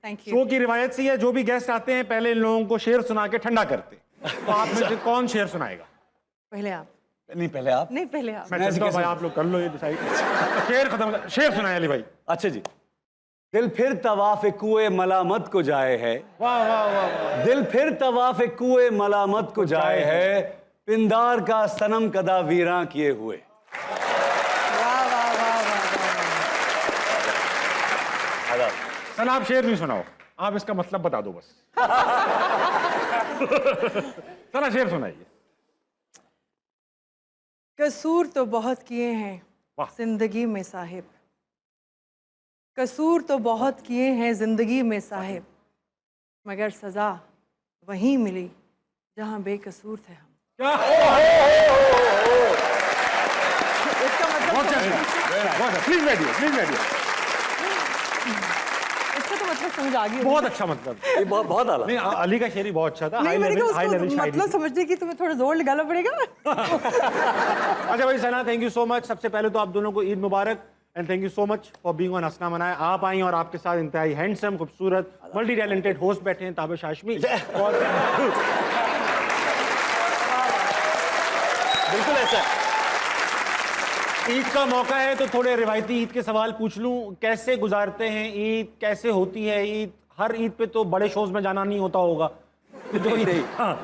Thank you. Show की रिवायत सी है, जो भी गेस्ट आते हैं पहले इन लोगों को शेर सुना के ठंडा करते हैं। तो आप में से कौन शेर सुनाएगा? पहले आप। नहीं पहले आप। नहीं पहले आप। मैं चलता हूं भाई, आप लोग कर लो ये डिसाइड। शेर खत्म, शेर सुनाए अली भाई। अच्छा जी। दिल फिर तवाफ़े कुए मलामत को जाए है। वाह वाह वाह वाह। दिल फिर तवाफ़े कुए मलामत को जाए है, पिंदार का सनम कदा वीरां किए हुए। वाह वाह वाह वाह। सर आप शेर नहीं सुनाओ, आप इसका मतलब बता दो बस। सर शेर सुनाइए। कसूर तो बहुत किए हैं वाह। जिंदगी में साहिब, कसूर तो बहुत किए हैं जिंदगी में साहिब, मगर सजा वहीं मिली जहां बेकसूर थे हम। इसका मतलब प्लीज बैठिए, प्लीज बैठिए। इसका तो मतलब समझ आ गई होगी। बहुत अच्छा मतलब। ये बहुत आला। नहीं, अली का शेर ही बहुत अच्छा था। नहीं, मैंने कहा हाई लेवल उसको शायरी मतलब थी। समझने की तुम्हें थोड़ा जोर लगाना पड़ेगा। अच्छा भाई Sana, thank you so much. सबसे पहले तो आप दोनों को ईद मुबारक and thank you so much for being on हंसना मनाए। आप आई और आपके साथ इंतहाई हैंडसम, खूबसूरत, मल्टी टैलेंटेड होस्ट बैठे हैं, ताबिश हाशमी। और बिल्कुल ऐसा है। ईद का मौका है तो थोड़े रिवायती ईद के सवाल पूछ लूं। कैसे गुजारते हैं ईद, कैसे होती है ईद? हर ईद पे तो बड़े शोज में जाना नहीं होता होगा। नहीं। हाँ।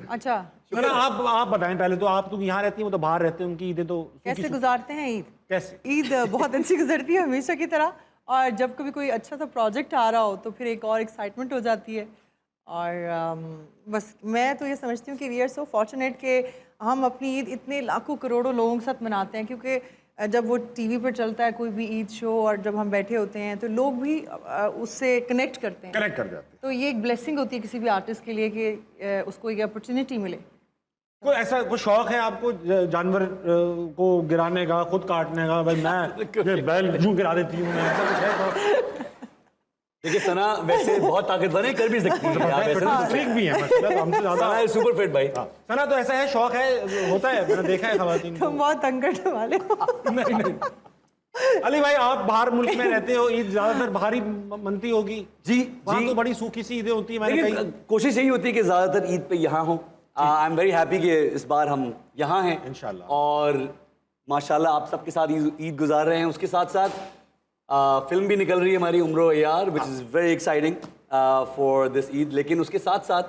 अच्छा, ना आप बताएं पहले तो। आप तो यहाँ रहती हैं, वो तो बाहर रहते हैं, उनकी ईदें तो कैसे गुजारते हैं ईद? कैसे? ईद बहुत अच्छी गुजरती है हमेशा की तरह, और जब कभी कोई अच्छा सा प्रोजेक्ट आ रहा हो तो फिर एक और एक्साइटमेंट हो जाती है। और बस मैं तो ये समझती हूँ कि वी आर सो फॉर्चुनेट कि हम अपनी ईद इतने लाखों करोड़ों लोगों के साथ मनाते हैं, क्योंकि जब वो टीवी पर चलता है कोई भी ईद शो और जब हम बैठे होते हैं तो लोग भी उससे कनेक्ट करते हैं, कनेक्ट कर जाते हैं। तो ये एक ब्लेसिंग होती है किसी भी आर्टिस्ट के लिए कि उसको एक अपॉर्चुनिटी मिले। कोई ऐसा कोई शौक है आपको जानवर को गिराने का, खुद काटने का? भाई मैं ये बैल यूं गिरा देती हूँ मैं, ऐसा कुछ है तो? देखिए सना वैसे बहुत ताकतवर है, कर भी सकती है। आप ऐसे तो ठीक भी है मतलब हमसे ज्यादा। सना सुपर फिट भाई। सना तो ऐसा है, शौक है, होता है, मैंने देखा है खवातीन को। तुम बहुत तंग करने वाले हो। नहीं नहीं अली भाई, आप बाहर मुल्क में रहते हो, ईद ज्यादातर बाहर ही मनती होगी। जी वहाँ जी। तो बड़ी सूखी सी ईदें होती है। मैंने लेकिन कही कोशिश यही होती है कि ज्यादातर ईद पे यहाँ हो। आई एम वेरी हैप्पी कि इस बार हम यहाँ हैं इंशाल्लाह। और माशाल्लाह आप सबके साथ ईद गुजार रहे हैं। उसके साथ साथ फिल्म भी निकल रही है हमारी उम्रो यार, which is very exciting for this Eid. लेकिन उसके साथ साथ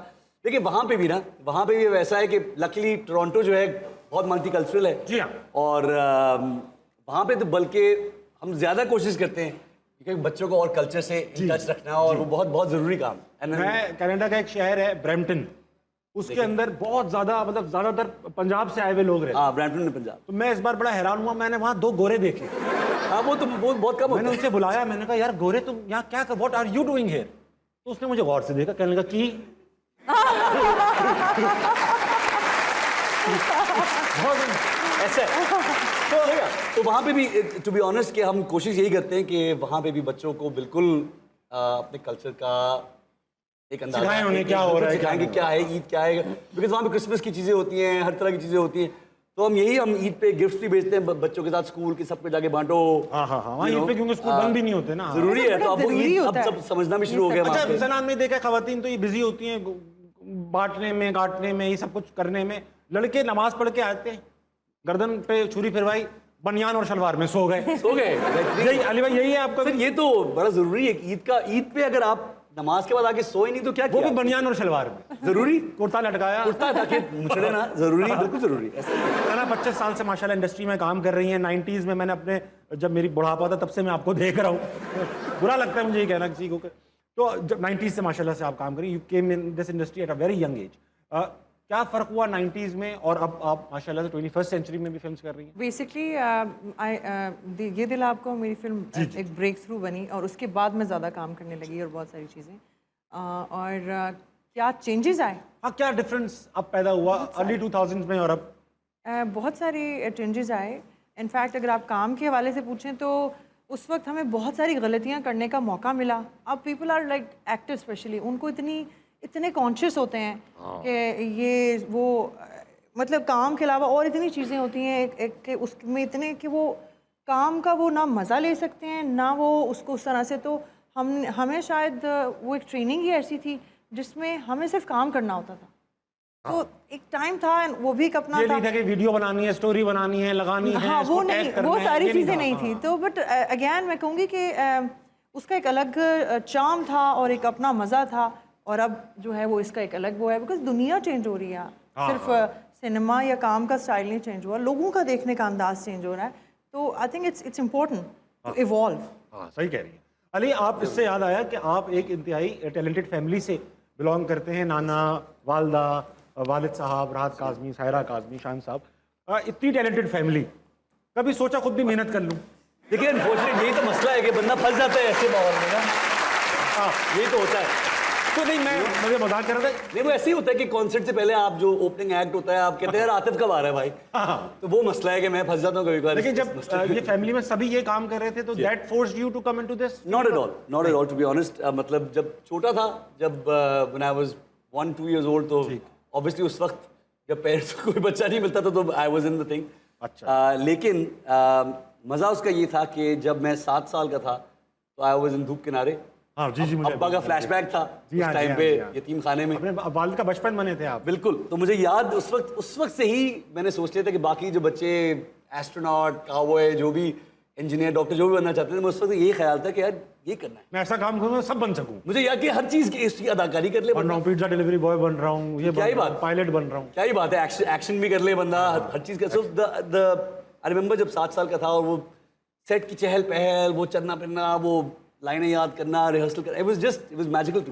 देखिए वहाँ पे भी ना, वहाँ पे भी वैसा है कि लकीली टोरंटो जो है बहुत मल्टीकल्चरल है। जी हाँ। और वहाँ पे तो बल्कि हम ज़्यादा कोशिश करते हैं क्योंकि बच्चों को और कल्चर से इन टच रखना, और वो बहुत बहुत ज़रूरी काम है। मैं कनाडा का एक शहर है ब्रैम्पटन, उसके अंदर बहुत ज्यादा मतलब ज्यादातर पंजाब से आए हुए लोग रहते हैं। हाँ, ब्रैम्पटन में पंजाब। तो मैं इस बार बड़ा हैरान हुआ, मैंने वहाँ 2 गोरे देखे। हाँ वो बहुत कम होता मैंने है। उनसे बुलाया, मैंने कहा यार गोरे तुम यहाँ क्या कर, what are you doing here? तो उसने मुझे गौर से देखा, कहने लगा कि ऐसा है। तो वहाँ पे भी टू बी ऑनेस्ट कि हम कोशिश यही करते हैं कि वहाँ पे भी बच्चों को बिल्कुल अपने कल्चर का एक अंदाजा सिखाएं उन्हें क्या हो रहा है, सिखाएंगे क्या है, ईद क्या है, बिकॉज वहाँ पे क्रिसमस की चीज़ें होती हैं, हर तरह की चीज़ें होती हैं। तो हम ईद पे गिफ्ट भी भेजते हैं बच्चों के साथ, स्कूल के सबको जाके बांटो। हाँ हाँ हाँ, ईद पे क्योंकि स्कूल बंद भी नहीं होते ना। जरूरी है, तो अब वो जरूरी ईद अब होता है। सब समझना भी शुरू हो गया। अच्छा सना, हमने देखा खवातीन तो ये बिजी होती हैं बांटने में, काटने में, ये सब कुछ करने में। लड़के नमाज पढ़ के आते हैं, गर्दन पे छुरी फिरवाई, बनियान और शलवार में सो गए। सो गए। यही अली भाई, यही है आपका? सर ये तो बड़ा जरूरी है ईद पे अगर आप नमाज के बाद आके सोए नहीं तो क्या वो किया? भी बनियान और शलवार में, जरूरी कुर्ता लटकाया। कुर्ता ताकि मुचड़े ना, जरूरी, बिल्कुल जरूरी। सना 25 साल से माशाल्लाह इंडस्ट्री में काम कर रही हैं। 90s में मैंने अपने, जब मेरी बुढ़ापा था तब से मैं आपको देख रहा हूँ। बुरा लगता है मुझे ये कहना किसी को। तो जब 90s से माशाल्लाह से आप काम करें, you came in this industry at a very young age. क्या फ़र्क हुआ 90s में और अब आप माशाल्लाह से 21st सेंचुरी में भी फिल्म्स कर रही हैं? बेसिकली ये दिल आपको मेरी फिल्म एक ब्रेक थ्रू बनी, और उसके बाद मैं ज़्यादा काम करने लगी और बहुत सारी चीज़ें। और क्या चेंजेस आए? हाँ, क्या डिफरेंस अब पैदा हुआ अर्ली 2000s में और अब? बहुत सारे चेंजेस आए। इनफैक्ट अगर आप काम के हवाले से पूछें तो उस वक्त हमें बहुत सारी गलतियां करने का मौका मिला। अब people are like actors specially, उनको इतने कॉन्शियस होते हैं कि ये वो मतलब काम के अलावा और इतनी चीज़ें होती हैं कि उसमें इतने कि वो काम का वो ना मज़ा ले सकते हैं, ना वो उसको उस तरह से। तो हमें शायद वो एक ट्रेनिंग ही ऐसी थी जिसमें हमें सिर्फ काम करना होता था। तो एक टाइम था, वो भी एक अपना ये था। नहीं था कि वीडियो बनानी है, स्टोरी बनानी है, लगानी है, हाँ, इसको वो tag नहीं, करना वो है, सारी ये चीज़ें था। नहीं थी। तो बट अगेन मैं कहूँगी कि उसका एक अलग चार्म था और एक अपना मज़ा था, और अब जो है वो इसका एक अलग वो है, बिकॉज दुनिया चेंज हो रही है। सिर्फ सिनेमा या काम का स्टाइल नहीं चेंज हुआ, लोगों का देखने का अंदाज चेंज हो रहा है। तो I think it's important to evolve. हाँ, सही कह रही है अली। आप इससे याद आया कि आप एक इंतहाई टैलेंटेड फैमिली से बिलोंग करते हैं। नाना, वालदा, वालिद साहब, राहत काज़मी, सायरा काज़मी, शान साहब, इतनी टैलेंटेड फैमिली, कभी सोचा खुद भी मेहनत कर लूँ? देखिए अनफॉर्चुनेट यही तो मसला है कि बंदा फंस जाता है ऐसे माहौल में ना। हाँ, यही तो होता है। तो नहीं, मैं मजाक कर रहा था। नहीं, वो ऐसे ही होता है कि कॉन्सर्ट से पहले आप जो ओपनिंग एक्ट होता है, आप कहते हैं यार आतिफ कब आ रहा है भाई। हाँ, तो वो मसला है कि मैं फंस जाता हूँ कभी कभार। लेकिन जब ये फैमिली में सभी ये काम कर रहे थे तो that forced you to come into this? Not at all, not at all to be honest. मतलब जब छोटा था, जब when I was 1-2 years old, तो ऑब्वियसली उस वक्त जब पेरेंट्स को कोई बच्चा नहीं मिलता था तो I was in the thing. अच्छा। लेकिन मज़ा उसका ये था कि जब मैं 7 साल का था तो आई वाज इन धूप किनारे। हाँ जी जी, मुझे अब्बा का फ्लैशबैक था जी उस हाँ, टाइम जी पे हाँ, जी हाँ। यतीम खाने में। अपने वालिद का बचपन बने थे आप। बिल्कुल। तो मुझे याद उस वक्त से ही मैंने सोच लिया था कि बाकी जो बच्चे एस्ट्रोनॉट, काउबॉय, जो भी इंजीनियर, डॉक्टर, जो भी बनना चाहते थे, मैं उस वक्त यही ख्याल था कि यार ये करना है। मैं ऐसा काम करूँ सब बन सकूँ। मुझे याद कि हर चीज़ की इसकी अदाकारी कर ले और बंदा। नाउ पिज्जा डिलीवरी बॉय बन रहा हूँ, ये क्या ही बात। पायलट बन रहा हूँ। क्या ही बात है, एक्शन भी कर ले बंदा, हर चीज़ का। सो आई रिमेंबर जब 7 साल का था और वो सेट की चहल पहल, वो चलना फिरना, वो लाइनें याद करना, रिहर्सल करना, इट वाज मैजिकल टू